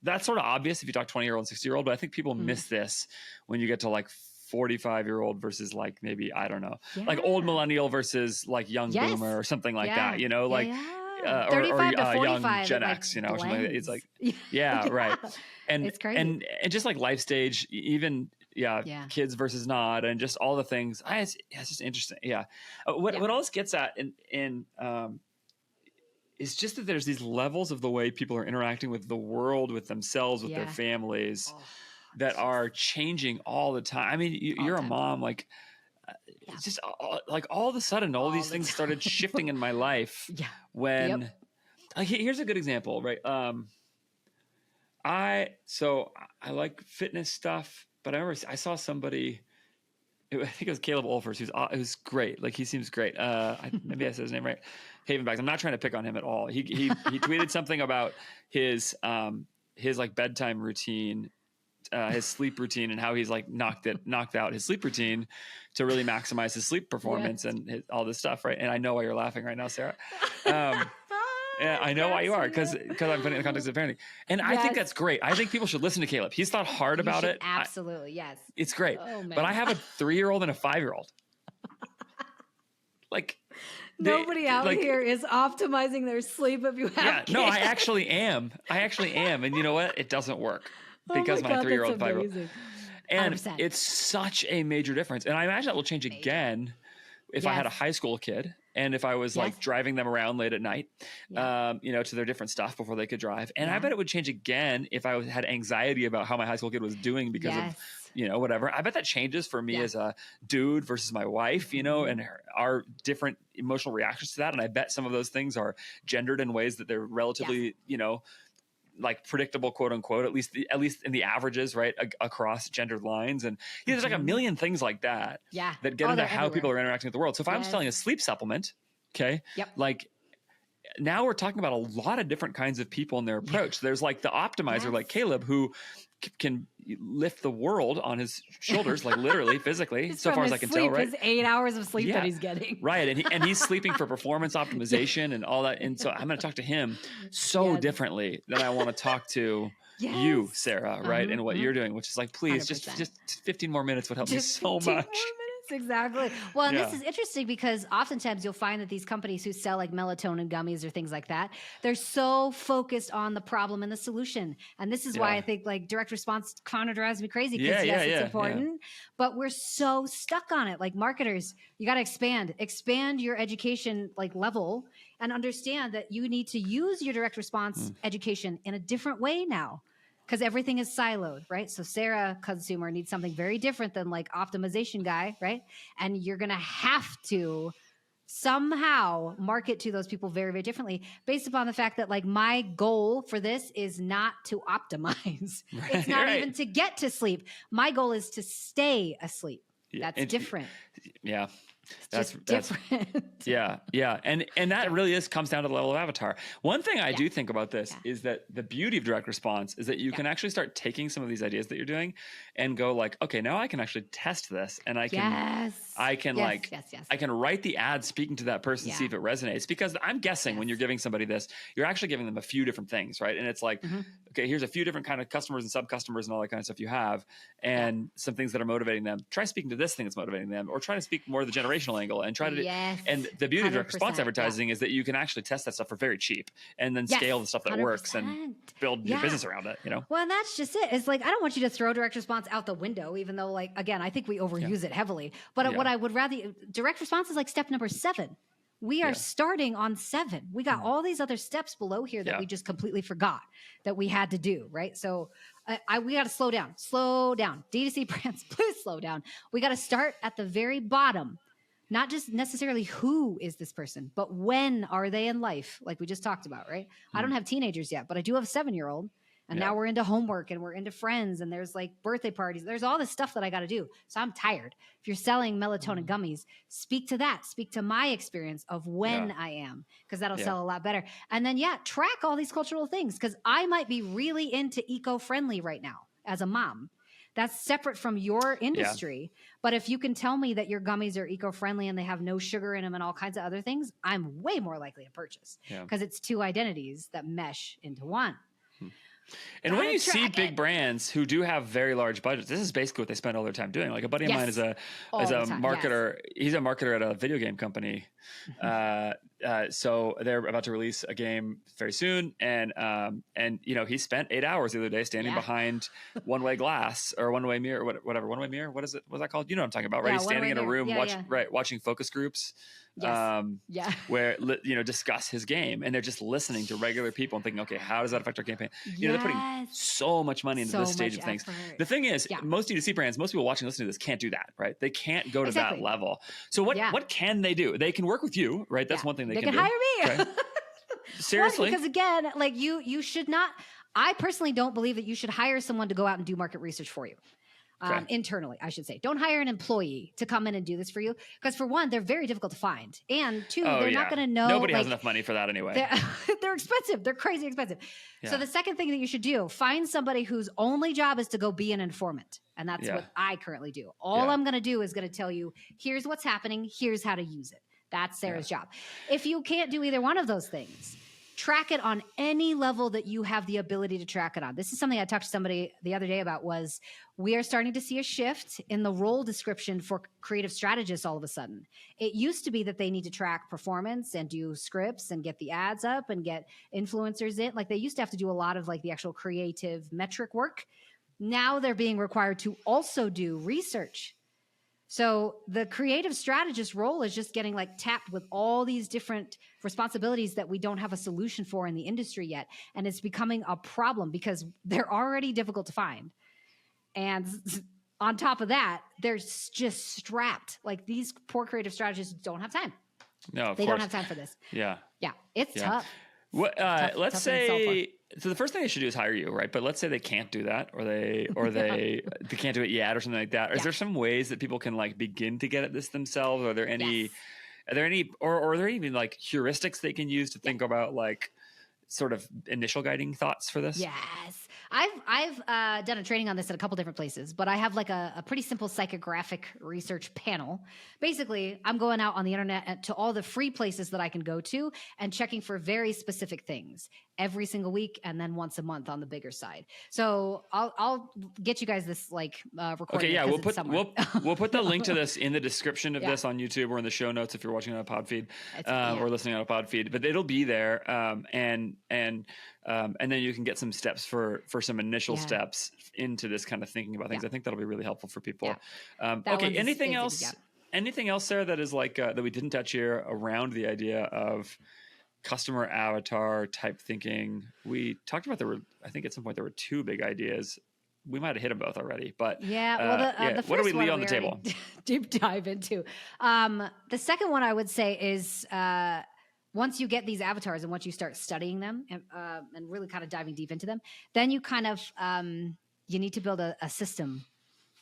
A: that's sort of obvious if you talk 20-year-old and 60-year-old, but I think people miss this when you get to like 45-year-old versus like, maybe, I don't know, like old millennial versus like young boomer or something like that, like,
B: 35 to 45,
A: young Gen X, or something like that. It's like, right. And
B: it's crazy.
A: And just like life stage, even, kids versus not, and just all the things. It's just interesting. Yeah. What all this gets at is just that there's these levels of the way people are interacting with the world, with themselves, with their families that are changing all the time. I mean, you're a mom, like, it's just like all of a sudden, all these things started shifting in my life when, like, here's a good example, right? I like fitness stuff, but I remember I saw somebody, I think it was Caleb Olfers. It was great. Like, he seems great. Maybe I said his name right. Haven Bags. I'm not trying to pick on him at all. He tweeted something about his like bedtime routine, his sleep routine, and how he's like knocked out his sleep routine to really maximize his sleep performance and all this stuff, right? And I know why you're laughing right now, Sarah. Yeah, I know why you are, because I'm putting it in the context of parenting, and I think that's great. I think people should listen to Caleb. He's thought hard about it.
B: Absolutely, yes.
A: It's great. But I have a 3-year-old and a 5-year-old. Like,
B: nobody out here is optimizing their sleep if you have kids.
A: No, I actually am. And you know what? It doesn't work because my 3-year-old, 5-year-old. And 100%. It's such a major difference. And I imagine that will change again if I had a high school kid and if I was like driving them around late at night, to their different stuff before they could drive. And I bet it would change again if I had anxiety about how my high school kid was doing because of, whatever. I bet that changes for me as a dude versus my wife, and our different emotional reactions to that. And I bet some of those things are gendered in ways that they're relatively, like predictable, quote unquote, at least in the averages, right, across gendered lines. And there's like a million things like that that get into how people are interacting with the world. So if I'm selling a sleep supplement, like, now we're talking about a lot of different kinds of people and their approach. There's like the optimizer, like Caleb, who can lift the world on his shoulders, like literally, physically, so far as I can tell, right?
B: His 8 hours of sleep that he's getting.
A: Right. And he's sleeping for performance optimization and all that. And so I'm going to talk to him so differently than I want to talk to you, Sarah, right? And what you're doing, which is like, please, just 15 more minutes would help me so much.
B: Exactly. Well, and this
A: Yeah.
B: is interesting because oftentimes you'll find that these companies who sell like melatonin gummies or things like that, they're so focused on the problem and the solution. And this is why I
A: Yeah.
B: think like direct response kind of drives me crazy
A: Yeah.
B: because
A: Yeah.
B: yes, it's
A: Yeah. Yeah.
B: important, but we're so stuck on it. Like marketers, you got to expand your education like level and understand that you need to use your direct response
A: Mm.
B: education in a different way now because everything is siloed, right? So Sarah, consumer, needs something very different than like optimization guy, right? And you're going to have to somehow market to those people very, very differently based upon the fact that like my goal for this is not to optimize. It's not
A: Right.
B: even to get to sleep. My goal is to stay asleep.
A: Yeah.
B: That's different.
A: Yeah.
B: It's just different.
A: Yeah, and that really comes down to the level of avatar. One thing I do think about this is that the beauty of direct response is that you can actually start taking some of these ideas that you're doing and go like, okay, now I can actually test this, and I can I can write the ad speaking to that person, see if it resonates. Because I'm guessing when you're giving somebody this, you're actually giving them a few different things, right? And it's like, okay, here's a few different kind of customers and sub customers and all that kind of stuff you have, and some things that are motivating them. Try speaking to this thing that's motivating them, or try to speak more of the generational angle and try to. And the beauty of direct response advertising is that you can actually test that stuff for very cheap and then scale the stuff that
B: 100%.
A: Works and build your business around it, you know?
B: Well, and that's just it. It's like, I don't want you to throw direct response out the window, even though like, again, I think we overuse it heavily, but what I would rather, direct response is like step number 7. We are starting on 7. We got all these other steps below here that we just completely forgot that we had to do, right? So we got to slow down. D2C brands, please slow down. We got to start at the very bottom. Not just necessarily who is this person, but when are they in life, like we just talked about, right? I don't have teenagers yet, but I do have a 7-year-old. And now we're into homework and we're into friends and there's like birthday parties. There's all this stuff that I got to do. So I'm tired. If you're selling melatonin gummies, speak to that. Speak to my experience of when I am, because that'll sell a lot better. And then, track all these cultural things, because I might be really into eco-friendly right now as a mom. That's separate from your industry. But if you can tell me that your gummies are eco-friendly and they have no sugar in them and all kinds of other things, I'm way more likely to purchase because it's 2 identities that mesh into one.
A: And when you see big brands who do have very large budgets, this is basically what they spend all their time doing. Like a buddy of mine is a marketer. He's a marketer at a video game company. So they're about to release a game very soon. And you know, he spent 8 hours the other day standing behind one-way glass or one-way mirror, whatever, one-way mirror. What's that called? You know what I'm talking about, right? He's standing in a room watching focus groups. Where discuss his game, and they're just listening to regular people and thinking, okay, how does that affect our campaign? You know, they're putting so much money into this stage of things. The thing is, most D2C brands, most people watching, listening to this can't do that, right? They can't go to that level. So what can they do? They can work with you, right? That's one thing they can do.
B: Hire me.
A: Okay? Seriously,
B: because again, like you should not. I personally don't believe that you should hire someone to go out and do market research for you. Internally, I should say. Don't hire an employee to come in and do this for you. Because for one, they're very difficult to find. And 2, they're not going to know.
A: Nobody has enough money for that anyway.
B: They're expensive. They're crazy expensive. So the second thing that you should do, find somebody whose only job is to go be an informant. And that's what I currently do. All I'm going to do is going to tell you, here's what's happening. Here's how to use it. That's Sarah's job. If you can't do either one of those things, track it on any level that you have the ability to track it on. This is something I talked to somebody the other day about. Was we are starting to see a shift in the role description for creative strategists all of a sudden. It used to be that they need to track performance and do scripts and get the ads up and get influencers in. Like they used to have to do a lot of like the actual creative metric work. Now they're being required to also do research. So the creative strategist role is just getting like tapped with all these different responsibilities that we don't have a solution for in the industry yet. And it's becoming a problem because they're already difficult to find. And on top of that, they're just strapped. Like these poor creative strategists don't have time.
A: No,
B: they don't have time for this.
A: Yeah.
B: Yeah. It's tough.
A: What, let's say, so the first thing they should do is hire you, right? But let's say they can't do that, or they can't do it yet, or something like that. Is there some ways that people can like begin to get at this themselves? Are there any, or are there even like heuristics they can use to think about like sort of initial guiding thoughts for this?
B: Yes. I've done a training on this at a couple different places, but I have like a pretty simple psychographic research panel. Basically, I'm going out on the internet to all the free places that I can go to and checking for very specific things. every single week and then once a month on the bigger side. So I'll get you guys this like recording.
A: Okay, yeah, we'll put the link to this in the description of this on YouTube or in the show notes if you're watching on a pod feed or listening on a pod feed. But it'll be there, and then you can get some steps for some initial steps into this kind of thinking about things. I think that'll be really helpful for people. Okay, anything else? Anything else, Sarah, that is like that we didn't touch here around the idea of customer avatar type thinking? We talked about I think at some point there were two big ideas. We might have hit them both already, but
B: the first
A: what do we leave
B: one
A: on the table?
B: Deep dive into. The second one I would say is once you get these avatars and once you start studying them and really kind of diving deep into them, then you kind of you need to build a system.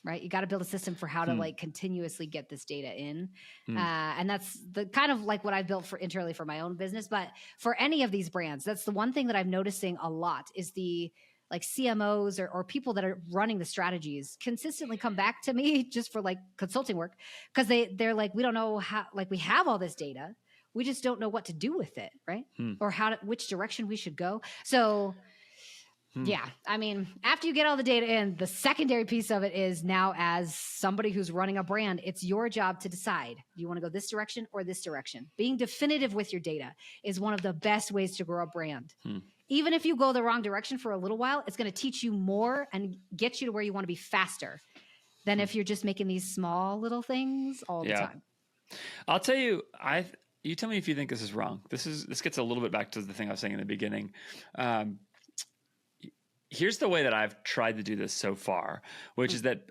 B: Right. You got to build a system for how to like continuously get this data in. And that's the kind of like what I've built internally for my own business. But for any of these brands, that's the one thing that I'm noticing a lot is the like CMOs or people that are running the strategies consistently come back to me just for like consulting work. Cause they're like, we don't know how, like we have all this data. We just don't know what to do with it. Right. Or which direction we should go. So yeah. I mean, after you get all the data in, the secondary piece of it is now as somebody who's running a brand, it's your job to decide, do you want to go this direction or this direction? Being definitive with your data is one of the best ways to grow a brand. Even if you go the wrong direction for a little while, it's going to teach you more and get you to where you want to be faster than if you're just making these small little things all the time.
A: I'll tell you, you tell me if you think this is wrong. This gets a little bit back to the thing I was saying in the beginning. Here's the way that I've tried to do this so far, which is that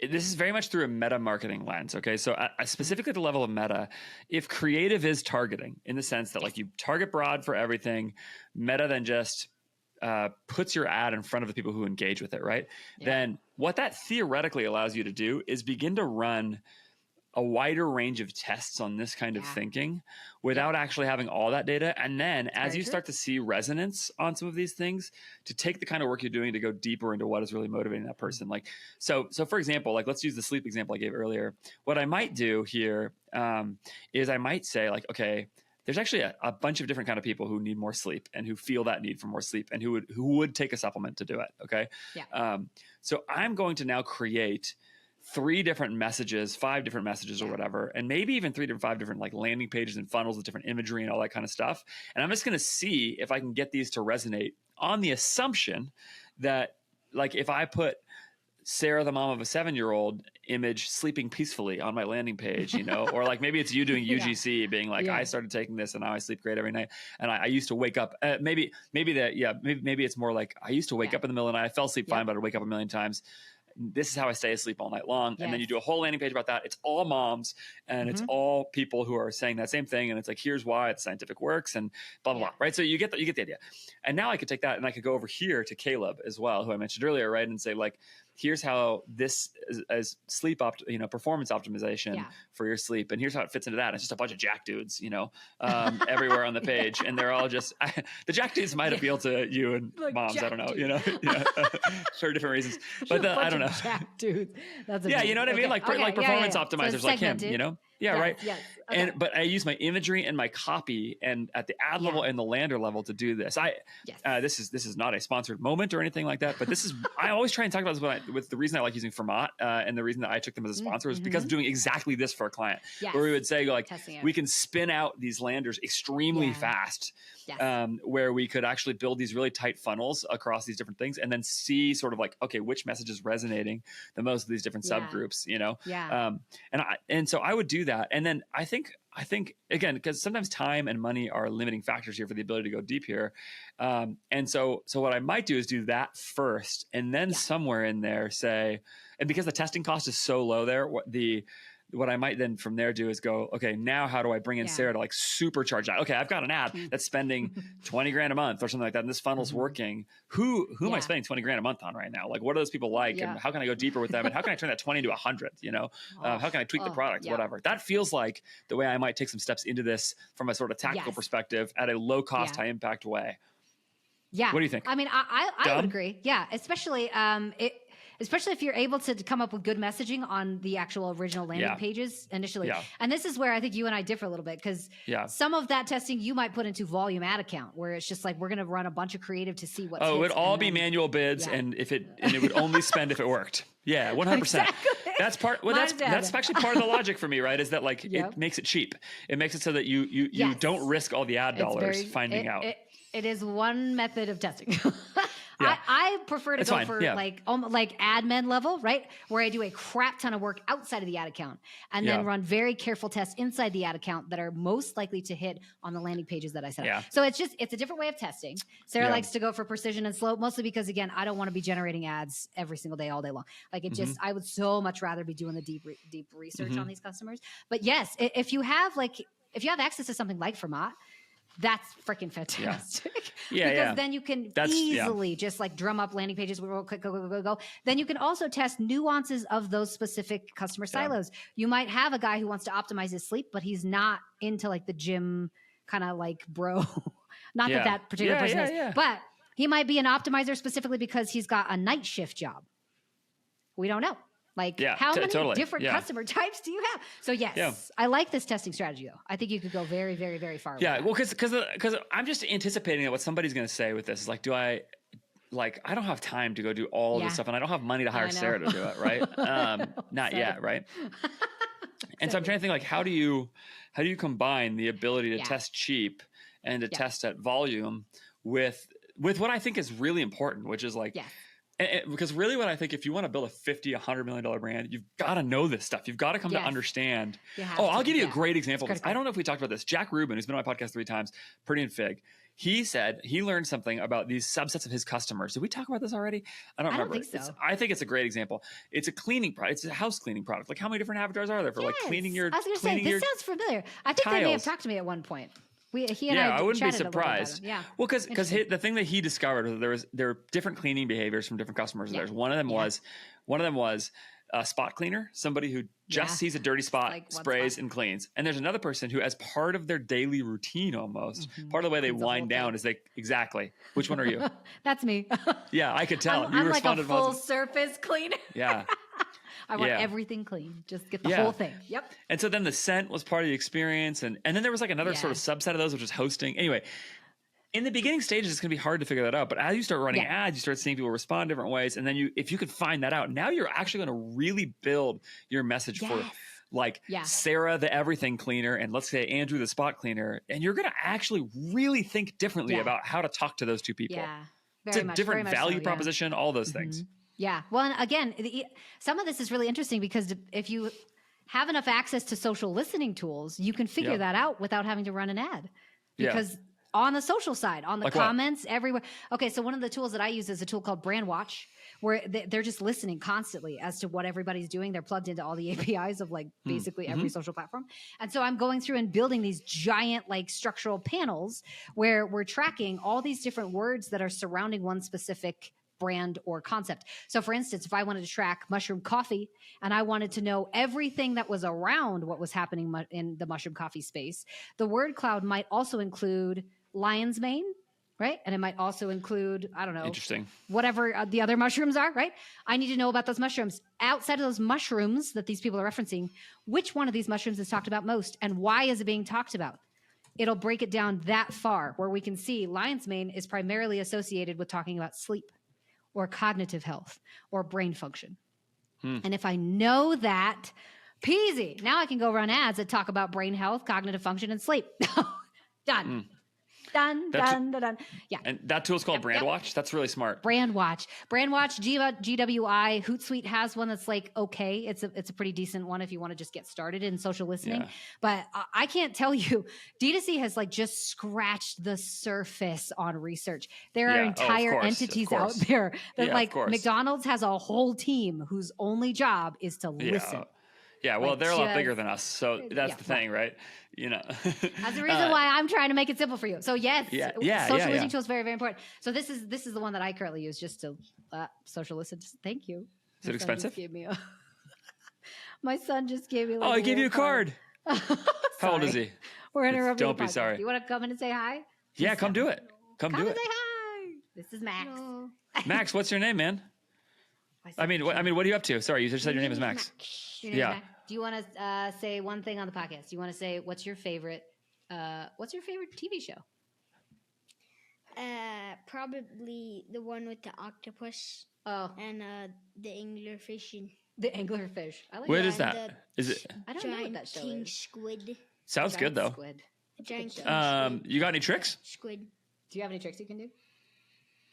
A: this is very much through a meta marketing lens. Okay. So specifically at the level of meta, if creative is targeting in the sense that like you target broad for everything, meta then just puts your ad in front of the people who engage with it. Right. Then what that theoretically allows you to do is begin to run a wider range of tests on this kind of thinking without actually having all that data. And then as you start to see resonance on some of these things, to take the kind of work you're doing to go deeper into what is really motivating that person. Like, so for example, like let's use the sleep example I gave earlier. What I might do here is I might say like, okay, there's actually a bunch of different kind of people who need more sleep and who feel that need for more sleep and who would take a supplement to do it. Okay. So I'm going to now create 3 different messages, 5 different messages or whatever, and maybe even 5 different like landing pages and funnels with different imagery and all that kind of stuff. And I'm just going to see if I can get these to resonate on the assumption that like if I put Sarah, the mom of a 7-year-old image sleeping peacefully on my landing page, or like maybe it's you doing UGC being like, I started taking this and now I sleep great every night. And I used to wake up, maybe it's more like I used to wake up in the middle of the night. I fell asleep fine, but I'd wake up a million times. This is how I stay asleep all night long. And then you do a whole landing page about that. It's all moms and it's all people who are saying that same thing. And it's like, here's why it scientific works and blah, blah, blah. Right. So you get the idea. And now I could take that and I could go over here to Caleb as well, who I mentioned earlier. Right. And say like, here's how this is sleep performance optimization for your sleep. And here's how it fits into that. It's just a bunch of jack dudes, everywhere on the page. And they're all just, the jack dudes might appeal to you and like moms. I don't know, for different reasons, but I don't know.
B: Jack dudes. That's
A: you know what I mean? Like performance optimizers so like him, right.
B: Yes. Okay.
A: But I use my imagery and my copy and at the ad level and the lander level to do this. This is not a sponsored moment or anything like that, but this is, I always try and talk about this with the reason I like using Format and the reason that I took them as a sponsor was because of doing exactly this for a client where we would say like, we can spin out these landers extremely fast. Where we could actually build these really tight funnels across these different things and then see sort of like, okay, which message is resonating the most of these different subgroups, and so I would do that. And then I think again, because sometimes time and money are limiting factors here for the ability to go deep here. And so what I might do is do that first and then somewhere in there say, and because the testing cost is so low there, what I might then from there do is go, okay, now how do I bring in Sarah to like supercharge that? Okay, I've got an ad that's spending $20,000 a month or something like that. And this funnel's working. Who am I spending $20,000 a month on right now? Like, what are those people like? And how can I go deeper with them? And how can I turn that 20 into 100? How can I tweak the product? Whatever. That feels like the way I might take some steps into this from a sort of tactical perspective at a low cost, high impact way.
B: Yeah.
A: What do you think?
B: I mean, I would agree. Yeah. Especially, especially if you're able to come up with good messaging on the actual original landing pages initially.
A: Yeah.
B: And this is where I think you and I differ a little bit, because some of that testing you might put into volume ad account, where it's just like, we're going to run a bunch of creative to see what.
A: Oh, it would all be manual bids, and it would only spend if it worked. Yeah, 100%.
B: Exactly.
A: That's part. Well, that's actually part of the logic for me, right? Is that like it makes it cheap. It makes it so that you don't risk all the ad dollars finding out.
B: It is one method of testing. I prefer to go for like admin level, right? Where I do a crap ton of work outside of the ad account and then run very careful tests inside the ad account that are most likely to hit on the landing pages that I set up. So it's a different way of testing. Sarah likes to go for precision and slow, mostly because, again, I don't want to be generating ads every single day, all day long. Like I would so much rather be doing the deep research on these customers. But yes, if you have access to something like Format, that's freaking fantastic. Because then you can easily just like drum up landing pages real quick, go. Then you can also test nuances of those specific customer silos. You might have a guy who wants to optimize his sleep, but he's not into like the gym kind of like bro. Not that particular person is. But he might be an optimizer specifically because he's got a night shift job. We don't know. Like, how many different customer types do you have? So yes, I like this testing strategy though. I think you could go very, very, very far.
A: Yeah, well, because I'm just anticipating that what somebody's going to say with this is like, I don't have time to go do all this stuff, and I don't have money to hire Sarah to do it, right? Not yet, right? And so I'm trying to think like, how do you combine the ability to test cheap and to test at volume with what I think is really important, which is like. Because really what I think, if you want to build a $50, $100 million brand, you've got to know this stuff. You've got to come to understand. I'll give you a great example of this. I don't know if we talked about this. Jack Rubin, who's been on my podcast 3 times, Pretty and Fig, he said he learned something about these subsets of his customers. Did we talk about this already? I don't remember.
B: Think so.
A: I think it's a great example. It's a cleaning product. It's a house cleaning product. Like, how many different avatars are there for like cleaning your?
B: I was going to say, this sounds familiar. I think they may have talked to me at one point. He and I
A: wouldn't be surprised. Well, because the thing that he discovered was there were different cleaning behaviors from different customers. There's one of them was a spot cleaner, somebody who just sees a dirty spot, like sprays and cleans. And there's another person who, as part of their daily routine, almost part of the way they wind down is exactly. Which one are you?
B: That's me.
A: Yeah, I could tell.
B: I'm like a full surface cleaner.
A: Yeah.
B: I want everything clean. Just get the whole thing. Yep.
A: And so then the scent was part of the experience. And then there was like another sort of subset of those, which was hosting. Anyway, in the beginning stages, it's going to be hard to figure that out. But as you start running ads, you start seeing people respond different ways. And then if you could find that out, now you're actually going to really build your message for like Sarah, the everything cleaner, and let's say Andrew, the spot cleaner. And you're going to actually really think differently about how to talk to those two people.
B: Yeah.
A: It's a different value proposition, all those things.
B: Yeah. Well, and again, some of this is really interesting because if you have enough access to social listening tools, you can figure that out without having to run an ad. Because on the social side, on the comments, everywhere. Okay, so one of the tools that I use is a tool called Brand Watch, where they're just listening constantly as to what everybody's doing. They're plugged into all the APIs of like basically every social platform. And so I'm going through and building these giant like structural panels where we're tracking all these different words that are surrounding one specific brand or concept. So for instance, if I wanted to track mushroom coffee and I wanted to know everything that was around what was happening in the mushroom coffee space, the word cloud might also include lion's mane, right? And it might also include, I don't know, whatever the other mushrooms are, right? I need to know about those mushrooms. Outside of those mushrooms that these people are referencing, which one of these mushrooms is talked about most and why is it being talked about? It'll break it down that far where we can see lion's mane is primarily associated with talking about sleep or cognitive health or brain function. And if I know that, peasy, now I can go run ads that talk about brain health, cognitive function, and sleep. Done. Done. Yeah.
A: And that tool's called Brand Watch. That's really smart.
B: Brand Watch, GWI. Hootsuite has one that's like, okay, it's a pretty decent one if you want to just get started in social listening. Yeah. But I can't tell you, D2C has like just scratched the surface on research. There are entire entities out there that like McDonald's has a whole team whose only job is to listen.
A: Yeah, well, they're a lot bigger than us, so that's the thing, right? You know,
B: that's the reason why I'm trying to make it simple for you. So yes, social listening tool is very, very important. So this is the one that I currently use just to social listen. Thank you.
A: Is it expensive?
B: My son just gave me. Like,
A: he gave you a card. How old is he?
B: We're interrupting.
A: Don't be sorry.
B: You want to come in and say hi?
A: Yeah, come do it. Come do it.
B: Say hi. This is Max.
A: Hello. Max, what's your name, man? I mean, what are you up to? Sorry, you just said your name is Max.
B: Your name is
A: Yeah.
B: Max. Do you want to say one thing on the podcast? Do you want to say what's your favorite TV show?
C: Probably the one with the octopus.
B: Oh,
C: And the anglerfish.
B: the anglerfish. I like
A: What
B: that.
A: is that? Is it?
B: I don't know what
C: Giant
B: that show
C: king
B: is.
C: squid.
A: Sounds good though.
B: Squid.
C: Giant king squid.
A: You got any tricks?
C: Squid.
B: Do you have any tricks you can do?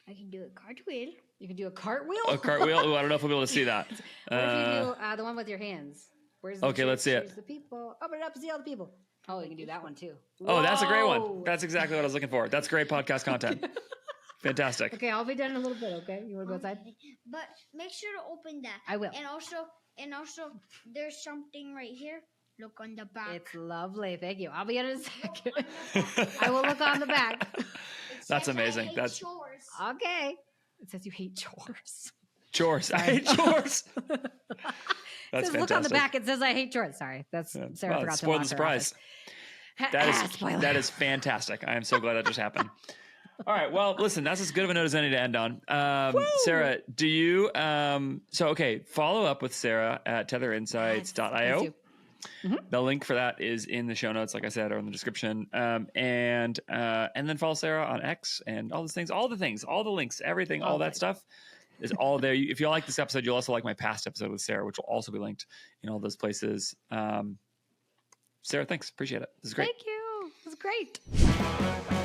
C: I can do a cartwheel.
B: You can do a cartwheel.
A: A cartwheel? Ooh, I don't know if we'll be able to see that.
B: What if you do the one with your hands? Where's the
A: Okay, let's see it.
B: Here's the people. Open it up to see all the people. Oh, you can do that one too.
A: Oh, that's a great one.
B: Whoa.
A: That's exactly what I was looking for. That's great podcast content. Fantastic.
B: Okay, I'll be done in a little bit. Okay, you want to go outside?
C: But make sure to open that.
B: I will.
C: And also, there's something right here. Look on the back.
B: It's lovely. Thank you. I'll be in a second. I will look on the back.
A: That's
C: It says I
A: amazing.
C: hate
A: That's
C: chores.
B: Okay. It says you hate chores.
A: chores. I hate chores.
B: It
A: That's
B: says,
A: fantastic.
B: look on the back. It says I hate chores. Sorry, that's
A: Yeah.
B: Sarah
A: Well,
B: forgot to
A: spoiled
B: lock
A: the
B: her
A: surprise.
B: office. Spoiler.
A: That is fantastic. I am so glad that just happened. All right. Well, listen, that's as good of a note as any to end on. Sarah, do you follow up with Sarah at tetherinsights.io. The link for that is in the show notes, like I said, or in the description. And then follow Sarah on X and all those things, all the links, everything, all that stuff is all there. If you like this episode, you'll also like my past episode with Sarah, which will also be linked in all those places. Sarah, thanks. Appreciate it. This is great.
B: Thank you. It was great.